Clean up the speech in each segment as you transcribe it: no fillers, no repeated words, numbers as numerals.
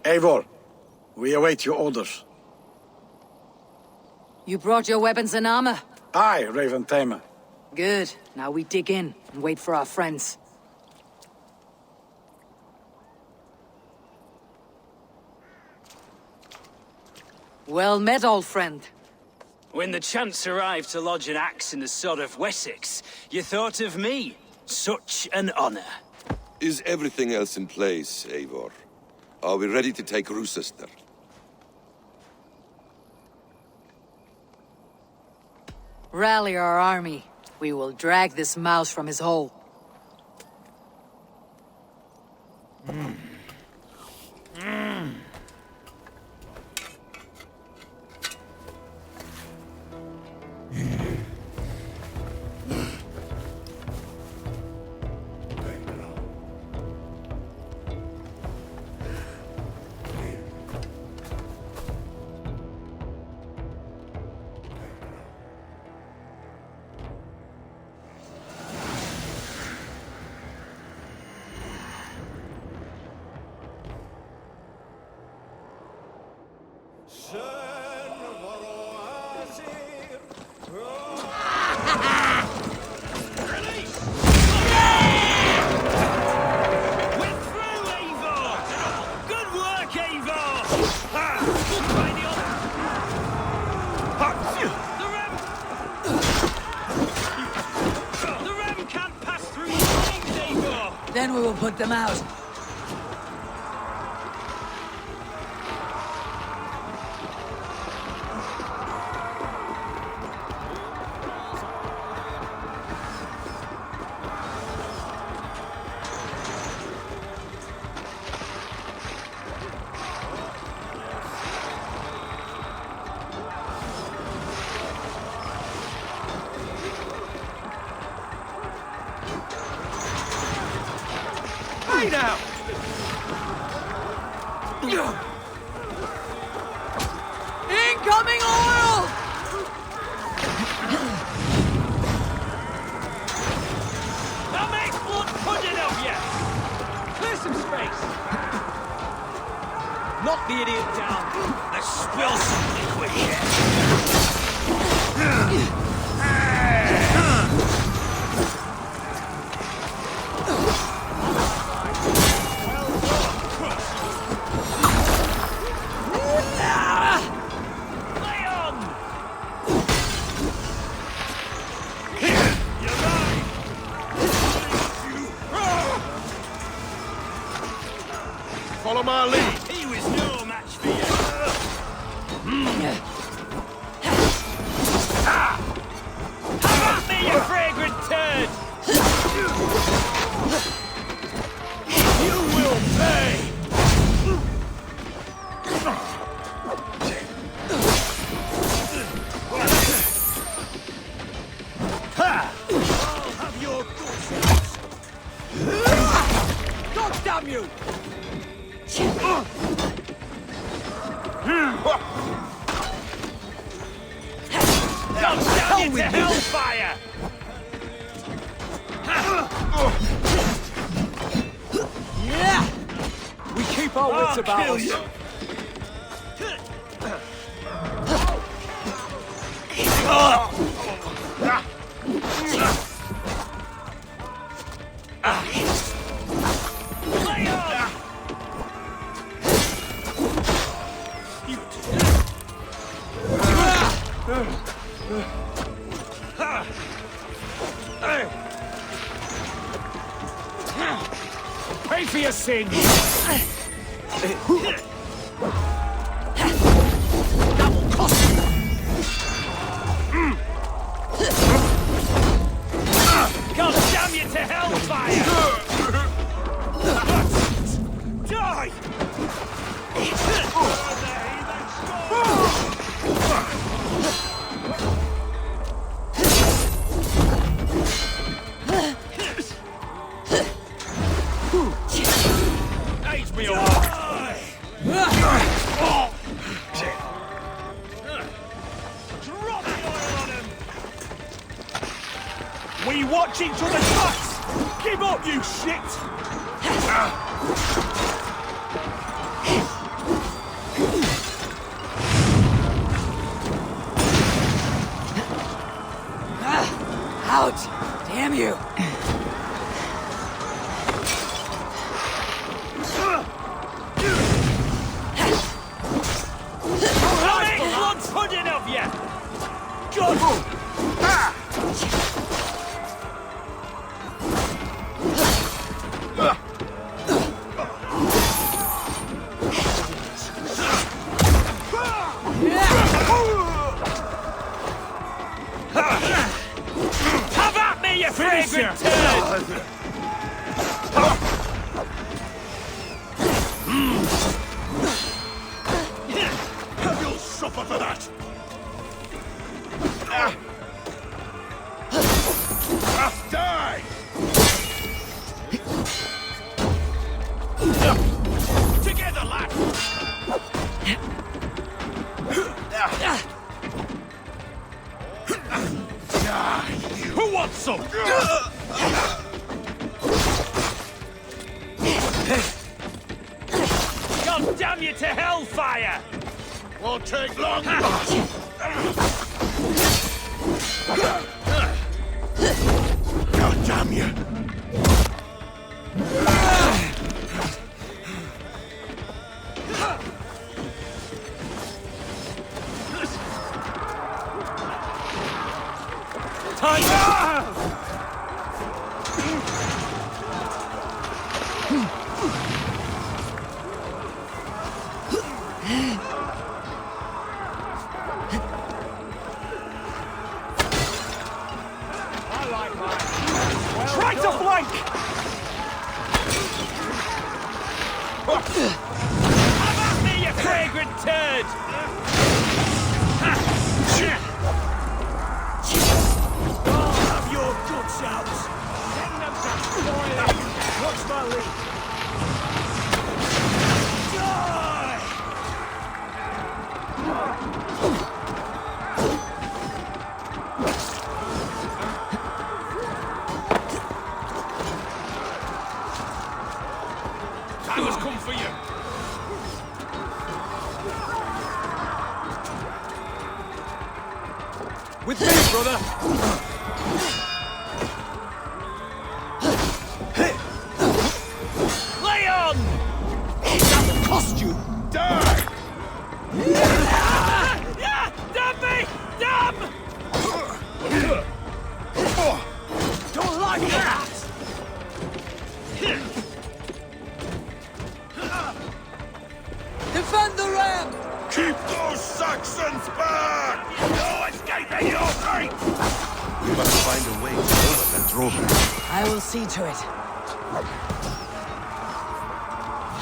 Eivor, we await your orders. You brought your weapons and armor? Aye, Raven Tamer. Good. Now we dig in and wait for our friends. Well met, old friend. When the chance arrived to lodge an axe in the sod of Wessex, you thought of me. Such an honor. Is everything else in place, Eivor? Are we ready to take Rochester? Rally our army. We will drag this mouse from his hole. Then we will put them out. Now! Incoming oil! That makes blood pudding of you! Clear some space! Knock the idiot down! Let's spill some liquid here! Follow my lead! He was no match for you. Have at me, you fragrant turd! You will pay! I'll have your goods! God damn you! Don't down into hellfire! Yeah! We keep our wits about us. Lay on! Pay for your sins! That will cost you! God damn you to hellfire! Die! Age me all! Drop the oil on him! We watch each other's butts! Give up, you shit! you. I'll make blood pudding of you! Good! Have at me, you fragrant turd! You'll suffer for that! Die! Together, lad! Who wants some? God damn you to hellfire! Won't take long! God damn you! Try to flank! Have at me, you fragrant turd! Have your guts out! Send them to spoiling! Watch my lead! Time has come for you! With me, brother! Lay on! That will cost you! Die! Damn me! Damn! Don't like that! Defend the ram! Keep those Saxons back! No escaping your fate! We must find a way to over that drawback. I will see to it.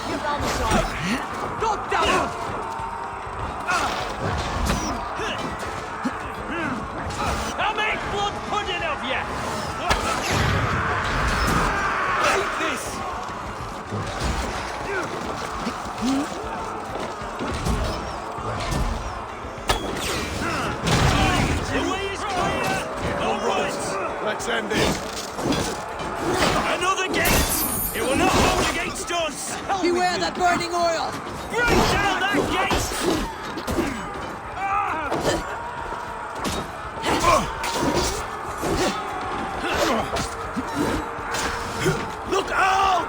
Get down the side! God damn it! I'll make blood pudding of you! Eat this! The way is clear! All right! Let's end this! Another gate! It will not hold against us! Hell Beware with that burning oil! you. Break down that gate! Look out!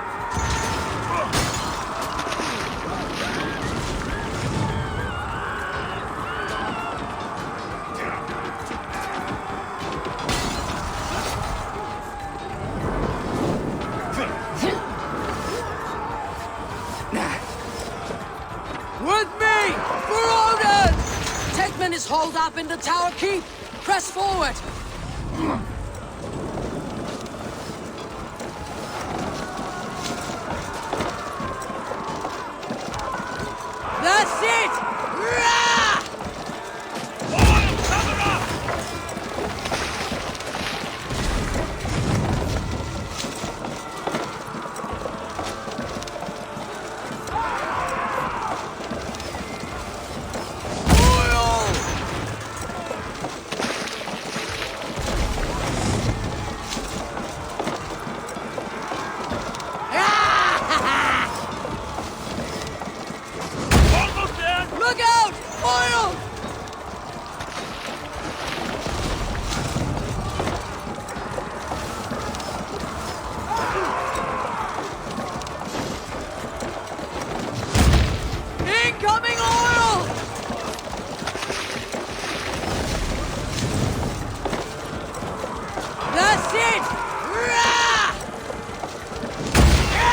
With me! For Odin! Tekman is holed up in the tower keep! Press forward! That's it! Rah! Oil, cover up!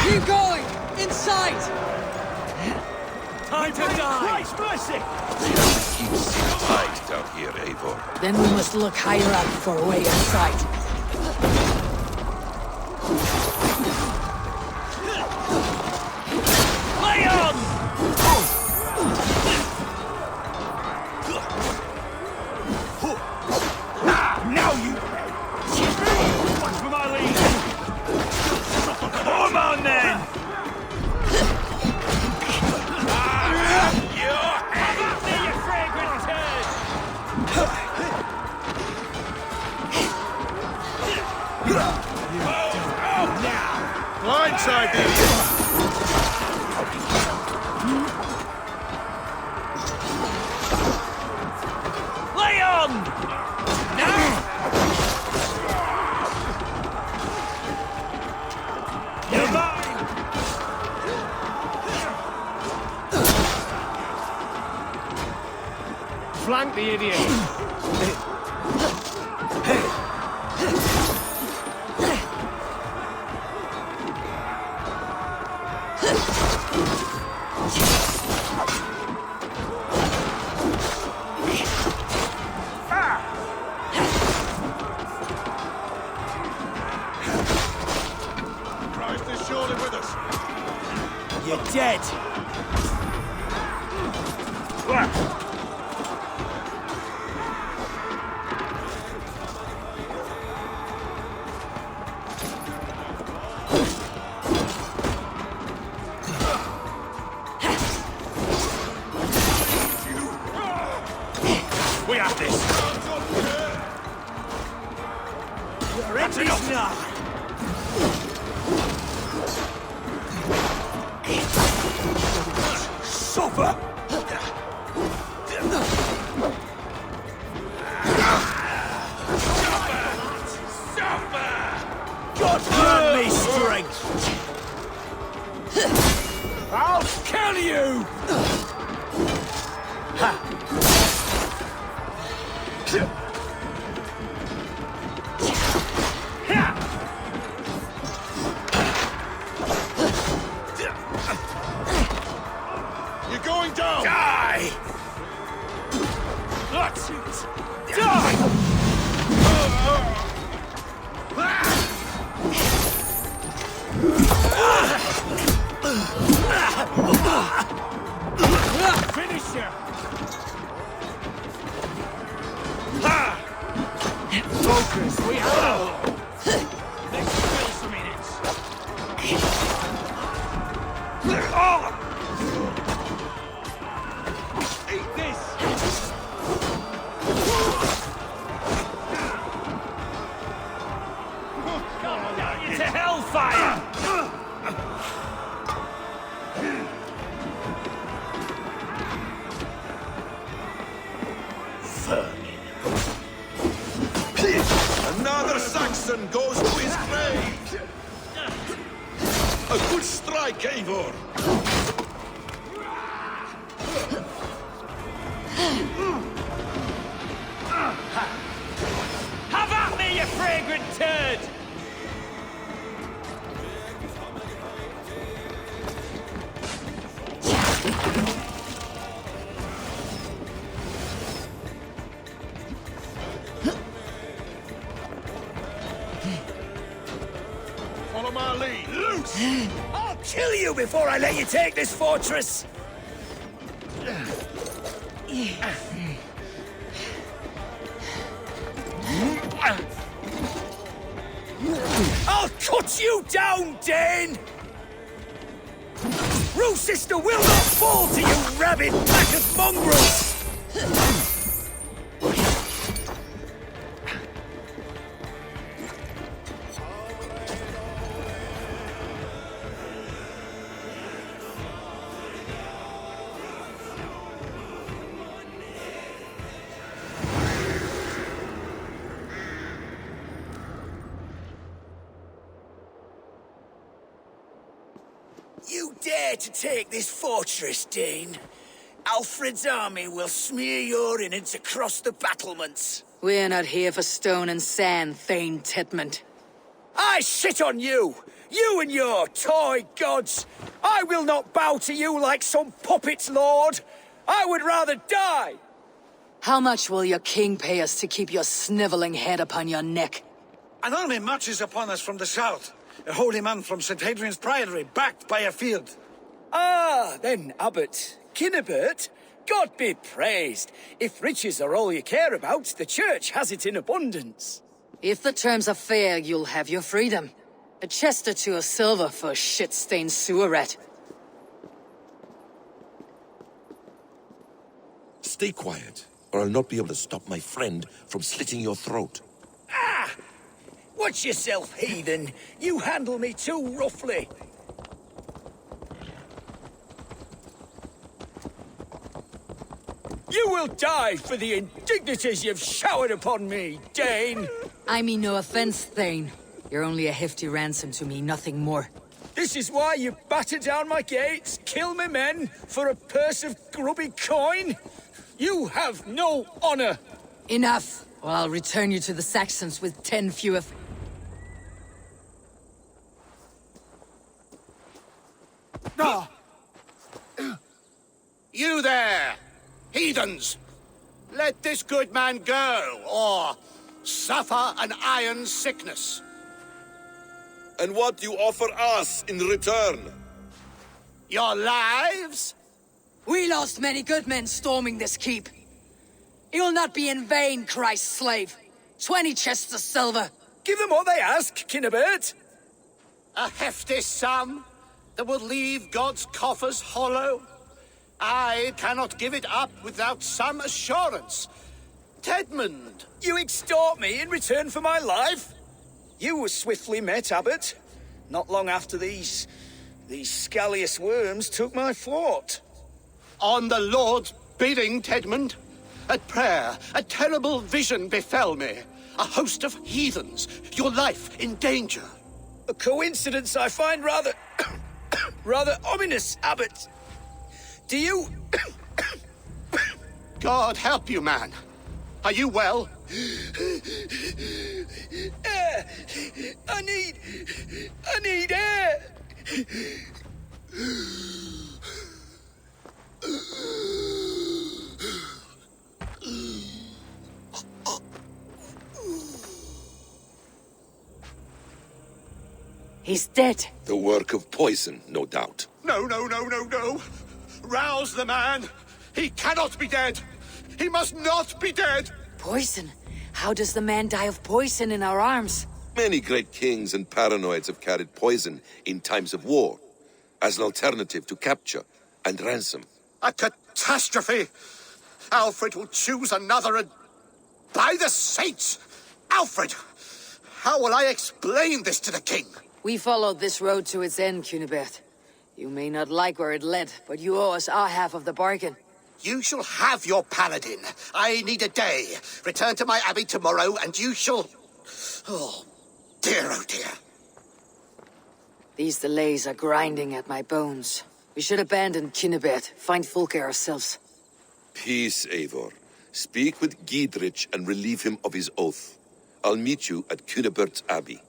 Keep going! In sight! Time to die! Christ bless it! Keep it tight down here, Eivor. Then we must look higher up for a way in sight. Lay on! Now you... Watch for my lead! Come on then! Have at me, you fragrant turd! Blindside the idiot! Lay on! You're mine! Flank the idiot! Christ is surely with us! You're dead! We have this! You're in this now! Suffer! God grant me strength! I'll kill you! You're going down! Die! That's it! Die! Finish him! Focus, we have! Let's kill some minutes! Eat this! Come down into hellfire! Another Saxon goes to his grave! A good strike, Eivor! Have at me, you fragrant turd! Follow my lead! Loose! I'll kill you before I let you take this fortress! I'll cut you down, Dane! Rue sister will not fall to you, rabid pack of mongrels! You dare to take this fortress, Dane? Alfred's army will smear your innards across the battlements. We're not here for stone and sand, Thane Titmund. I shit on you! You and your toy gods! I will not bow to you like some puppet's lord! I would rather die! How much will your king pay us to keep your sniveling head upon your neck? An army marches upon us from the south. A holy man from St. Hadrian's Priory, backed by a field. Ah, then, Abbot, Kinnebert, God be praised. If riches are all you care about, the church has it in abundance. If the terms are fair, you'll have your freedom. A chest or two of silver for a shit-stained sewer rat. Stay quiet, or I'll not be able to stop my friend from slitting your throat. Ah! Watch yourself, heathen. You handle me too roughly. You will die for the indignities you've showered upon me, Dane! I mean no offense, Thane. You're only a hefty ransom to me, nothing more. This is why you batter down my gates, kill me men, for a purse of grubby coin? You have no honor! Enough, or I'll return you to the Saxons with 10 fewer... You there! Heathens! Let this good man go, or suffer an iron sickness. And what do you offer us in return? Your lives? We lost many good men storming this keep. You'll not be in vain, Christ's slave. 20 chests of silver. Give them what they ask, Kinnebert. A hefty sum that will leave God's coffers hollow? I cannot give it up without some assurance. Tedmund! You extort me in return for my life? You were swiftly met, Abbot. Not long after these scallious worms took my fort. On the Lord's bidding, Tedmund. At prayer, a terrible vision befell me. A host of heathens, your life in danger. A coincidence I find rather... rather ominous, Abbot. Do you... God help you, man. Are you well? Air! I need air! He's dead. The work of poison, no doubt. No. Rouse the man. He cannot be dead. He must not be dead. Poison? How does the man die of poison in our arms? Many great kings and paranoids have carried poison in times of war, as an alternative to capture and ransom. A catastrophe. Alfred will choose another and... By the saints! Alfred! How will I explain this to the king? We followed this road to its end, Cunibert. You may not like where it led, but you owe us our half of the bargain. You shall have your paladin. I need a day. Return to my abbey tomorrow, and you shall... Oh dear. These delays are grinding at my bones. We should abandon Cunibert, find Fulke ourselves. Peace, Eivor. Speak with Giedrich and relieve him of his oath. I'll meet you at Cunebert's Abbey.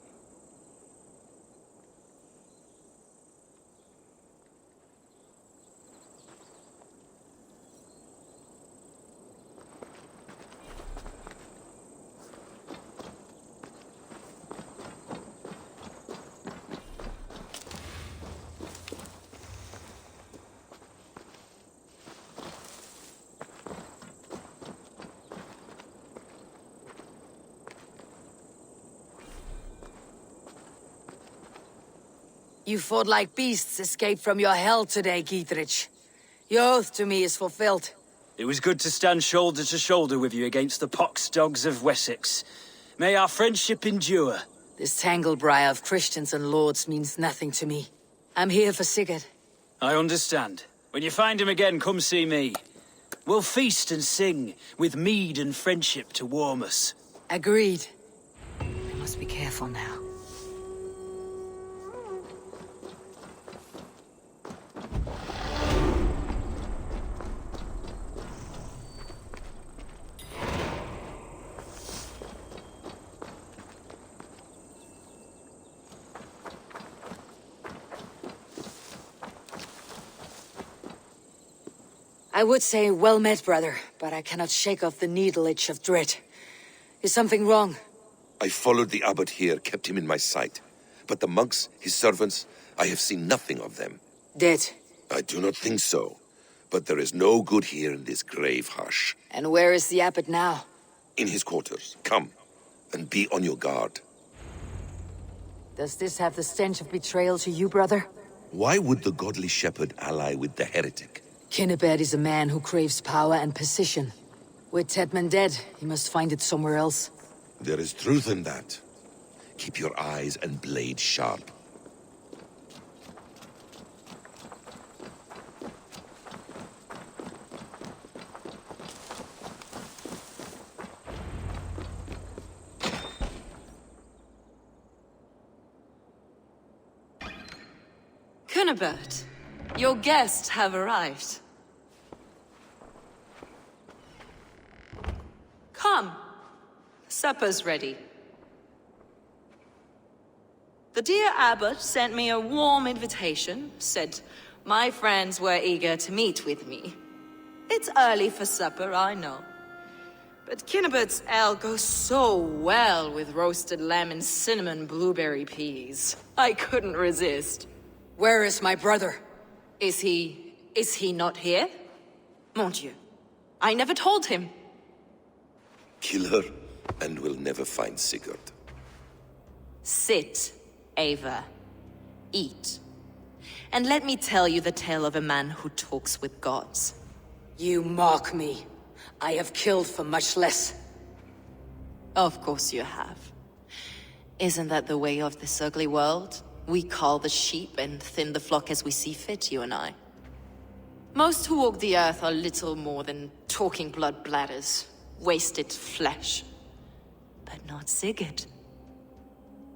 You fought like beasts escaped from your hell today, Giedrich. Your oath to me is fulfilled. It was good to stand shoulder to shoulder with you against the pox dogs of Wessex. May our friendship endure. This tanglebriar of Christians and lords means nothing to me. I'm here for Sigurd. I understand. When you find him again, come see me. We'll feast and sing, with mead and friendship to warm us. Agreed. I must be careful now. I would say well met, brother, but I cannot shake off the needle itch of dread. Is something wrong? I followed the abbot here, kept him in my sight. But the monks, his servants, I have seen nothing of them. Dead. I do not think so. But there is no good here in this grave hush. And where is the abbot now? In his quarters. Come, and be on your guard. Does this have the stench of betrayal to you, brother? Why would the godly shepherd ally with the heretic? Kinnebed is a man who craves power and position. With Tedman dead, he must find it somewhere else. There is truth in that. Keep your eyes and blade sharp. Cunibert, your guests have arrived. Come. Supper's ready. The dear abbot sent me a warm invitation, said my friends were eager to meet with me. It's early for supper, I know. But Kinnibert's ale goes so well with roasted lamb and cinnamon blueberry peas. I couldn't resist. Where is my brother? Is he not here? Mon Dieu. I never told him. Kill her, and we'll never find Sigurd. Sit, Eivor. Eat. And let me tell you the tale of a man who talks with gods. You mock me. I have killed for much less. Of course you have. Isn't that the way of this ugly world? We cull the sheep and thin the flock as we see fit, you and I. Most who walk the earth are little more than talking blood bladders, wasted flesh. But not Sigurd.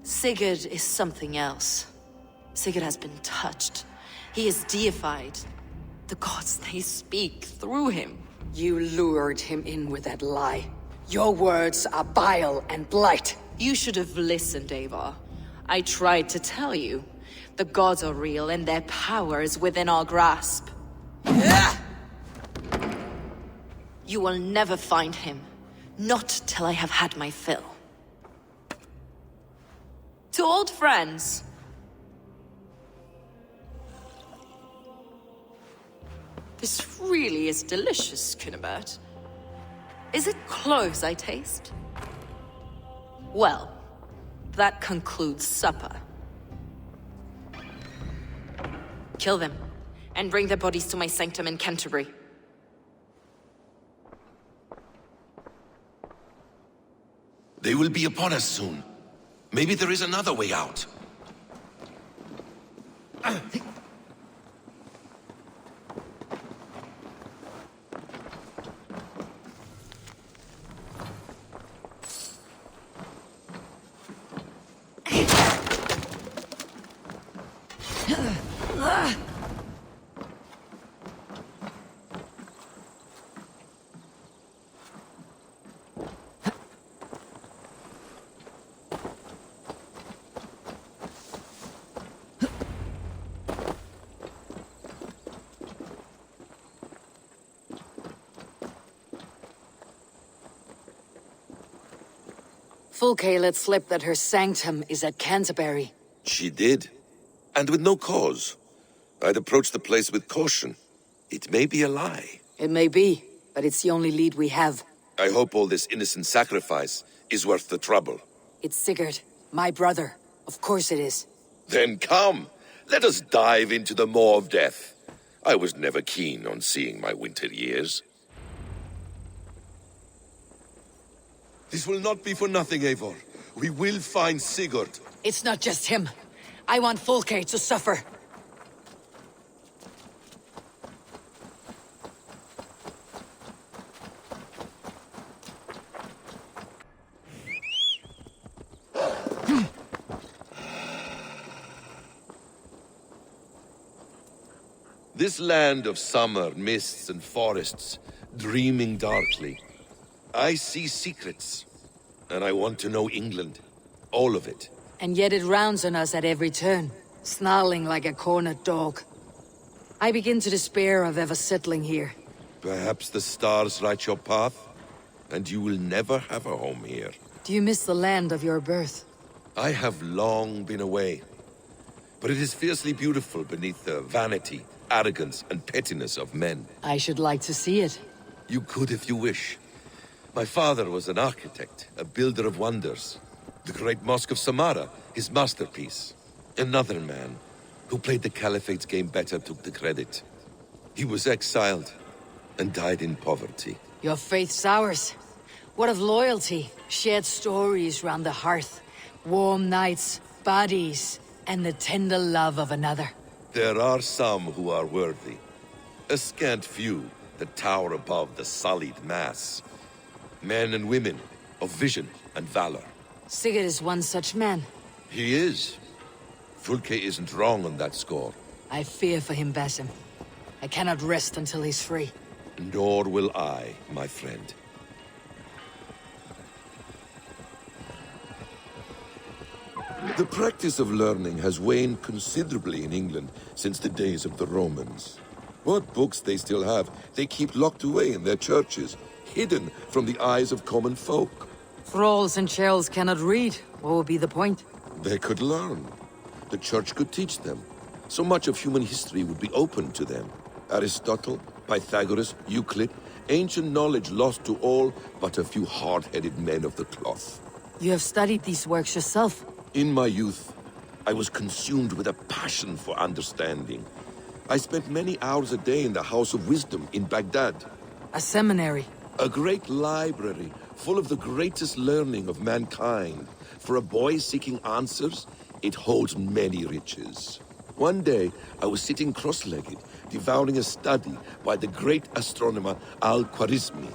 Sigurd is something else. Sigurd has been touched. He is deified. The gods, they speak through him. You lured him in with that lie. Your words are bile and blight. You should have listened, Eivor. I tried to tell you. The gods are real and their power is within our grasp. You will never find him. Not till I have had my fill. To old friends. This really is delicious, Cunibert. Is it cloves I taste? Well, that concludes supper. Kill them, and bring their bodies to my sanctum in Canterbury. They will be upon us soon. Maybe there is another way out. Fulke let slip that her sanctum is at Canterbury. She did. And with no cause. I'd approach the place with caution. It may be a lie. It may be, but it's the only lead we have. I hope all this innocent sacrifice is worth the trouble. It's Sigurd, my brother. Of course it is. Then come, let us dive into the maw of death. I was never keen on seeing my winter years. This will not be for nothing, Eivor. We will find Sigurd. It's not just him. I want Fulke to suffer. This land of summer, mists and forests, dreaming darkly. I see secrets, and I want to know England. All of it. And yet it rounds on us at every turn, snarling like a cornered dog. I begin to despair of ever settling here. Perhaps the stars write your path, and you will never have a home here. Do you miss the land of your birth? I have long been away, but it is fiercely beautiful beneath the vanity, arrogance, and pettiness of men. I should like to see it. You could if you wish. My father was an architect, a builder of wonders. The great Mosque of Samarra, his masterpiece. Another man, who played the Caliphate's game better, took the credit. He was exiled, and died in poverty. Your faith's ours. What of loyalty? Shared stories round the hearth. Warm nights, bodies, and the tender love of another. There are some who are worthy. A scant few that tower above the sullied mass. Men and women of vision and valor. Sigurd is one such man. He is. Fulke isn't wrong on that score. I fear for him, Basim. I cannot rest until he's free. Nor will I, my friend. The practice of learning has waned considerably in England since the days of the Romans. What books they still have, they keep locked away in their churches, hidden from the eyes of common folk. Thralls and churls cannot read. What would be the point? They could learn. The church could teach them. So much of human history would be open to them. Aristotle, Pythagoras, Euclid, ancient knowledge lost to all but a few hard-headed men of the cloth. You have studied these works yourself. In my youth, I was consumed with a passion for understanding. I spent many hours a day in the House of Wisdom in Baghdad. A seminary. A great library full of the greatest learning of mankind. For a boy seeking answers, it holds many riches. One day, I was sitting cross-legged, devouring a study by the great astronomer Al-Khwarizmi.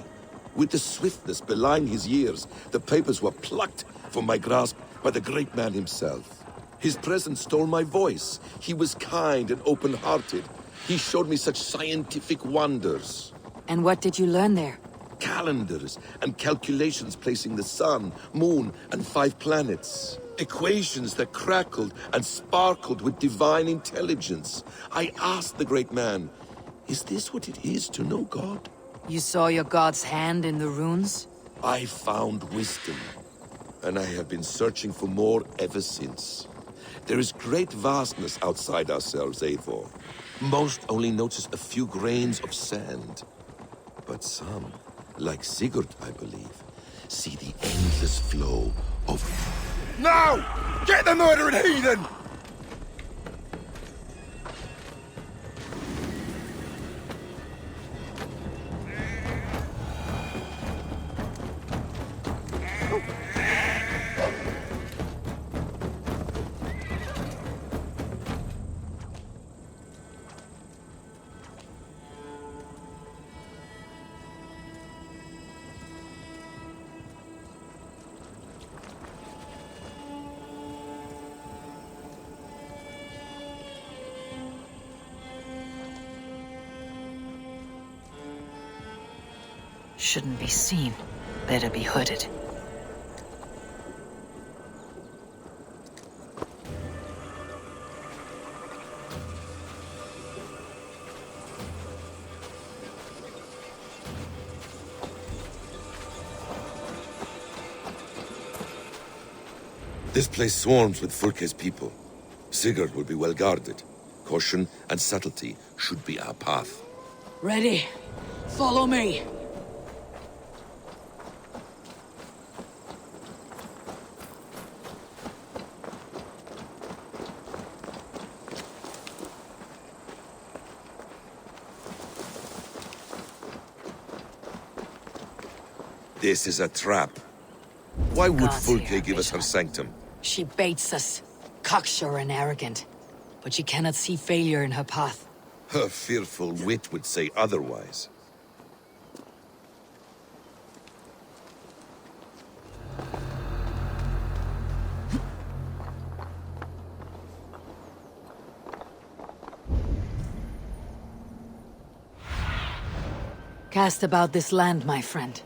With the swiftness belying his years, the papers were plucked from my grasp by the great man himself. His presence stole my voice. He was kind and open-hearted. He showed me such scientific wonders. And what did you learn there? Calendars and calculations placing the sun, moon, and 5 planets. Equations that crackled and sparkled with divine intelligence. I asked the great man, is this what it is to know God? You saw your god's hand in the runes? I found wisdom, and I have been searching for more ever since. There is great vastness outside ourselves, Eivor. Most only notice a few grains of sand. But some, like Sigurd, I believe, see the endless flow of... Now! Get the murdering heathen! Shouldn't be seen. Better be hooded. This place swarms with Fulke's people. Sigurd will be well guarded. Caution and subtlety should be our path. Ready? Follow me. This is a trap. Why would Gods here, Fulke give us her Vishwan. sanctum? She baits us, cocksure and arrogant. But she cannot see failure in her path. Her fearful wit would say otherwise. Cast about this land, my friend.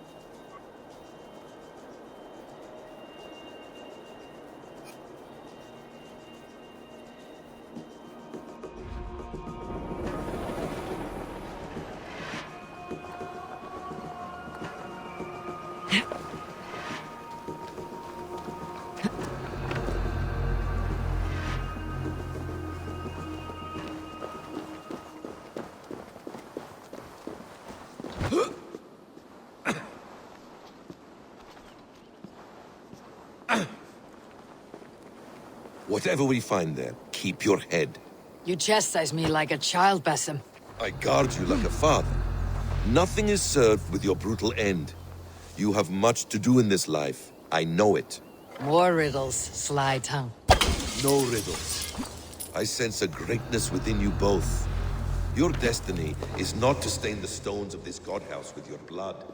Whatever we find there, keep your head. You chastise me like a child, Basim. I guard you like a father. Nothing is served with your brutal end. You have much to do in this life. I know it. More riddles, sly tongue. No riddles. I sense a greatness within you both. Your destiny is not to stain the stones of this godhouse with your blood.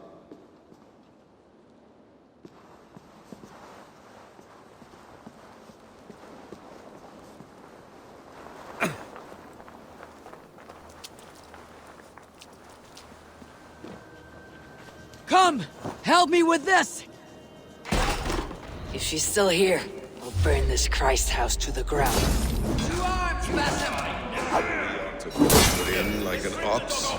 Come! Help me with this! If she's still here, I'll burn this Christ house to the ground. To arms, Basim! To put in like an ox.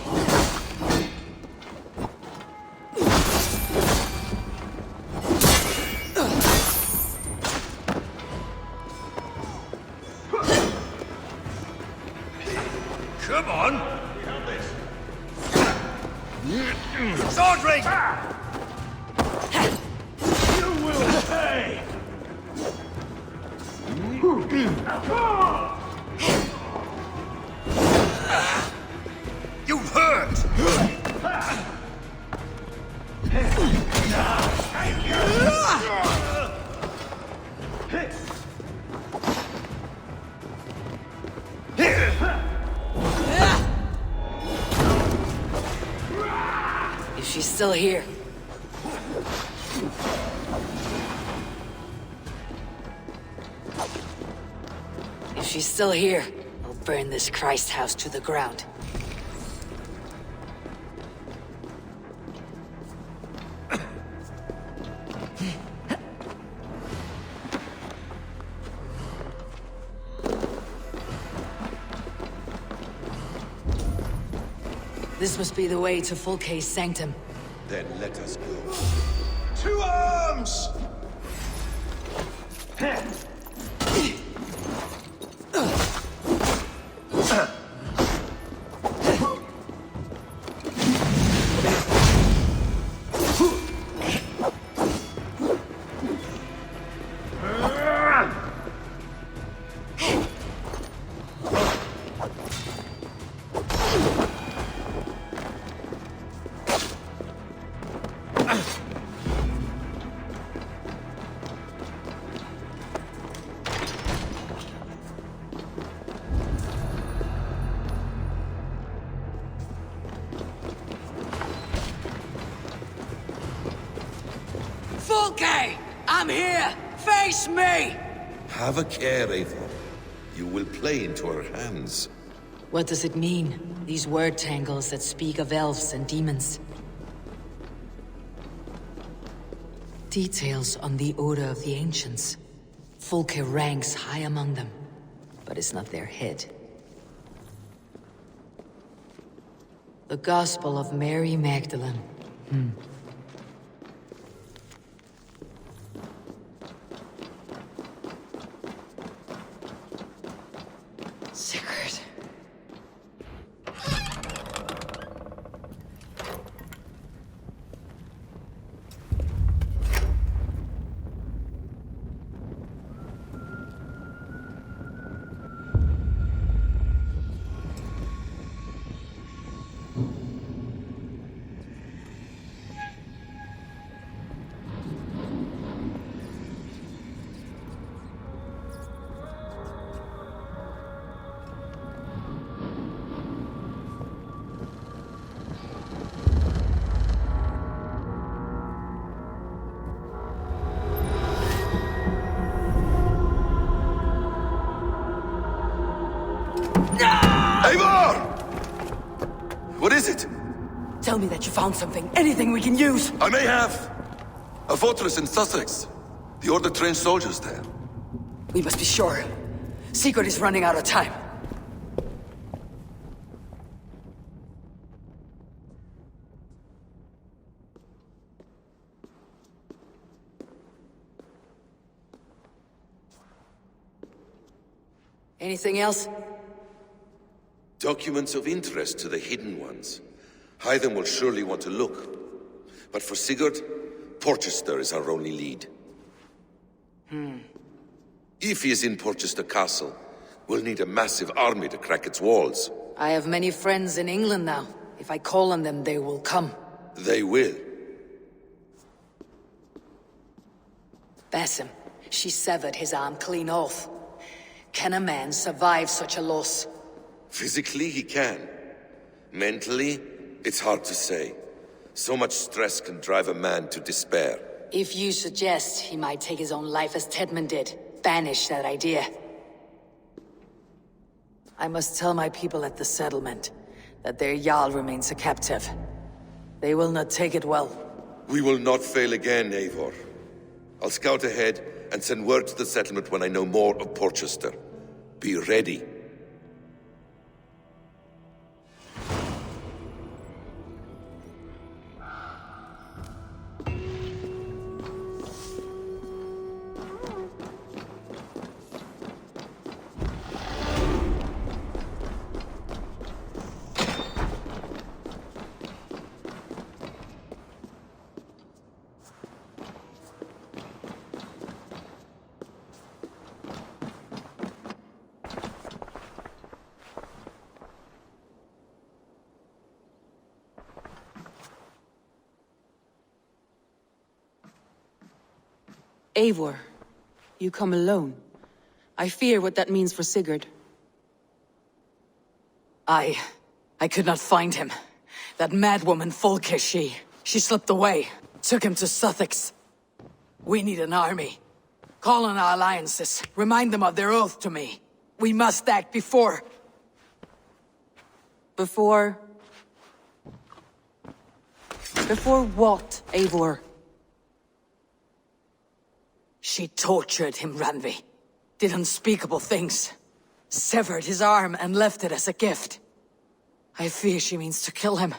Come on! Sword ring! You will pay! You hurt! If she's still here. If she's still here, I'll burn this Christ house to the ground. This must be the way to Fulke's sanctum. Then let us go. To arms! Fulke! I'm here! Face me! Have a care, Eivor. You will play into our hands. What does it mean? These word tangles that speak of elves and demons. Details on the Order of the Ancients. Fulke ranks high among them, but is not their head. The Gospel of Mary Magdalene. Sigurd. Eivor! What is it? Tell me that you found something. Anything we can use. I may have. A fortress in Sussex. The Order trained soldiers there. We must be sure. Sigurd is running out of time. Anything else? Documents of interest to the Hidden Ones. Hyden will surely want to look. But for Sigurd, Porchester is our only lead. If he is in Porchester Castle, we'll need a massive army to crack its walls. I have many friends in England now. If I call on them, they will come. They will. Basim, she severed his arm clean off. Can a man survive such a loss? Physically, he can. Mentally, it's hard to say. So much stress can drive a man to despair. If you suggest he might take his own life as Tedman did, banish that idea. I must tell my people at the settlement that their Jarl remains a captive. They will not take it well. We will not fail again, Eivor. I'll scout ahead and send word to the settlement when I know more of Porchester. Be ready. Eivor, you come alone. I fear what that means for Sigurd. I could not find him. That madwoman Folke, she slipped away. Took him to Sussex. We need an army. Call on our alliances. Remind them of their oath to me. We must act before... Before what, Eivor? She tortured him, Randvi. Did unspeakable things. Severed his arm and left it as a gift. I fear she means to kill him.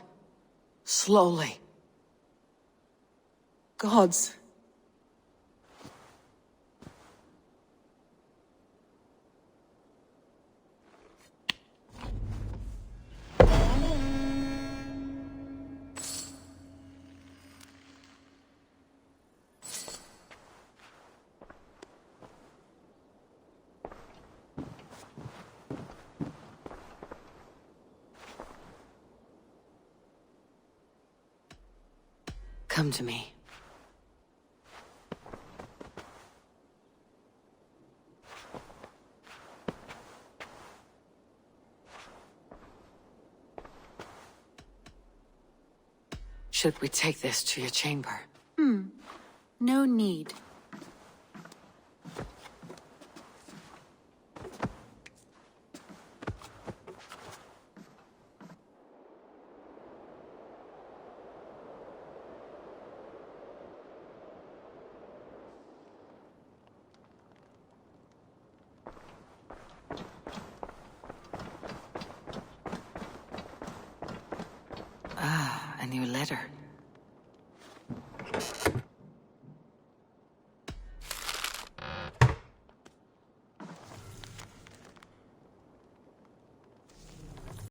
Slowly. Gods. Come to me. Should we take this to your chamber? No need. A new letter.